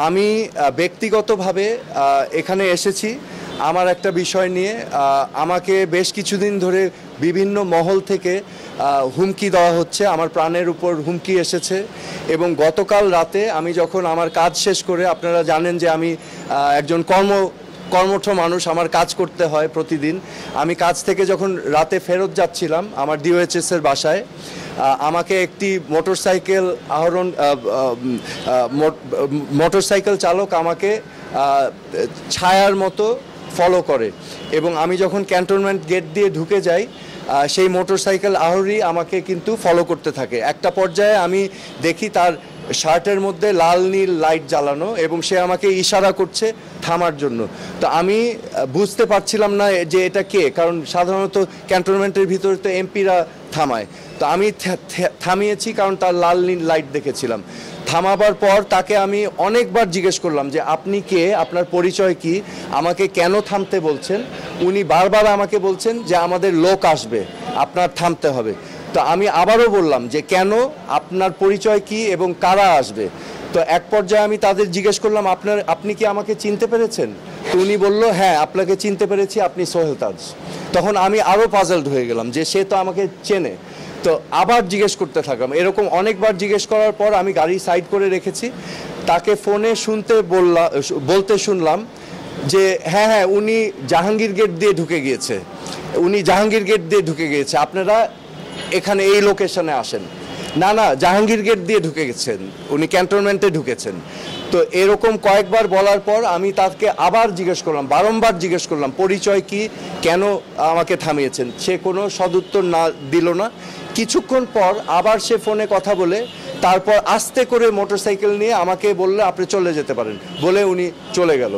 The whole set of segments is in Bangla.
আমি ব্যক্তিগতভাবে এখানে এসেছি আমার একটা বিষয় নিয়ে। আমাকে বেশ কিছুদিন ধরে বিভিন্ন মহল থেকে হুমকি দেওয়া হচ্ছে, আমার প্রাণের উপর হুমকি এসেছে। এবং গতকাল রাতে আমি যখন আমার কাজ শেষ করে, আপনারা জানেন যে আমি একজন কর্মঠ মানুষ, আমার কাজ করতে হয় প্রতিদিন। আমি কাজ থেকে যখন রাতে ফেরত যাচ্ছিলাম আমার ডিওএইচএস এর বাসায়, আমাকে একটি মোটরসাইকেল চালক আমাকে ছায়ার মতো ফলো করে। এবং আমি যখন ক্যান্টনমেন্ট গেট দিয়ে ঢুকে যাই, সেই মোটরসাইকেল আরোহী আমাকে কিন্তু ফলো করতে থাকে। একটা পর্যায়ে আমি দেখি তার শার্টের মধ্যে লাল নীল লাইট জ্বালানো এবং সে আমাকে ইশারা করছে থামার জন্য। তো আমি বুঝতে পারছিলাম না যে এটা কে, কারণ সাধারণত ক্যান্টনমেন্টের ভিতরে তো এমপিরা থামায়। তো আমি থামিয়েছি কারণ তার লাল নীল লাইট দেখেছিলাম। থামাবার পর তাকে আমি অনেকবার জিজ্ঞেস করলাম যে আপনি কে, আপনার পরিচয় কি, আমাকে কেন থামতে বলছেন। উনি বারবার আমাকে বলছেন যে আমাদের লোক আসবে, আপনার থামতে হবে। তো আমি আবারও বললাম যে কেন, আপনার পরিচয় কি এবং কারা আসবে। তো এক পর্যায়ে আমি তাদের জিজ্ঞেস করলাম আপনি কি আমাকে চিনতে পেরেছেন। তো উনি বলল হ্যাঁ আপনাকে চিনতে পেরেছি, আপনি সোহেল তাজ। তখন আমি আরও পাজলড হয়ে গেলাম যে সে তো আমাকে চেনে। তো আবার জিজ্ঞেস করতে থাকলাম, এরকম অনেকবার জিজ্ঞেস করার পর আমি গাড়ি সাইড করে রেখেছি। তাকে ফোনে বলতে শুনলাম যে হ্যাঁ উনি জাহাঙ্গীর গেট দিয়ে ঢুকে গিয়েছে, আপনারা এখানে এই লোকেশনে আসেন। না জাহাঙ্গীর গেট দিয়ে ঢুকে গেছেন, উনি ক্যান্টনমেন্টে ঢুকেছেন। তো এরকম কয়েকবার বলার পর আমি তাকে আবার বারংবার জিজ্ঞেস করলাম পরিচয় কি, কেন আমাকে থামিয়েছেন। সে কোনো সদুত্তর দিল না। কিছুক্ষণ পর আবার সে ফোনে কথা বলে তারপর আস্তে করে মোটরসাইকেল নিয়ে আমাকে বললে আপনি চলে যেতে পারেন বলে উনি চলে গেল।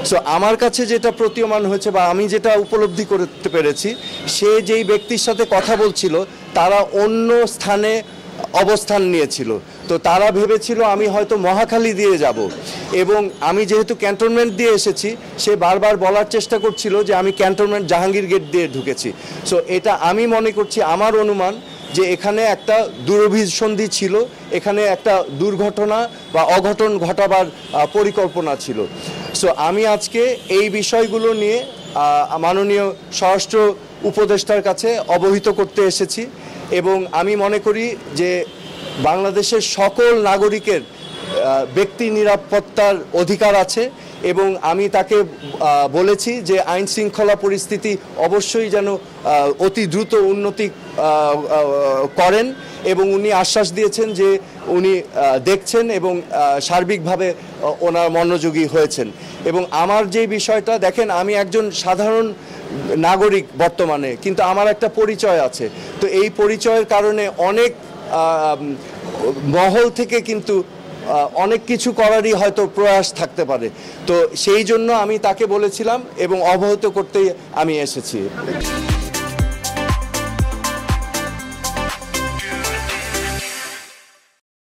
সো আমার কাছে যেটা প্রতীয়মান হয়েছে বা আমি যেটা উপলব্ধি করতে পেরেছি, সে যেই ব্যক্তির সাথে কথা বলছিল তারা অন্য স্থানে অবস্থান নিয়েছিল। তো তারা ভেবেছিল আমি হয়তো মহাখালী দিয়ে যাব, এবং আমি যেহেতু ক্যান্টনমেন্ট দিয়ে এসেছি সে বারবার বলার চেষ্টা করছিল যে আমি ক্যান্টনমেন্ট জাহাঙ্গীর গেট দিয়ে ঢুকেছি। সো এটা আমি মনে করছি, আমার অনুমান যে এখানে একটা দুরভিসন্ধি ছিল, এখানে একটা দুর্ঘটনা বা অঘটন ঘটাবার পরিকল্পনা ছিল। সো আমি আজকে এই বিষয়গুলো নিয়ে মাননীয় স্বরাষ্ট্র উপদেষ্টার কাছে অবহিত করতে এসেছি। এবং আমি মনে করি যে বাংলাদেশের সকল নাগরিকের ব্যক্তি নিরাপত্তার অধিকার আছে, এবং আমি তাকে বলেছি যে আইন শৃঙ্খলা পরিস্থিতি অবশ্যই যেন অতি দ্রুত উন্নতি করেন, এবং উনি আশ্বাস দিয়েছেন যে উনি দেখছেন এবং সার্বিকভাবে ওনার মনোযোগী হয়েছেন। এবং আমার যে বিষয়টা দেখেন, আমি একজন সাধারণ নাগরিক বর্তমানে, কিন্তু আমার একটা পরিচয় আছে। তো এই পরিচয়ের কারণে অনেক মহল থেকে কিন্তু অনেক কিছু করারই হয়তো প্রয়াস থাকতে পারে। তো সেই জন্য আমি তাকে বলেছিলাম এবং অবহিত করতেই আমি এসেছি।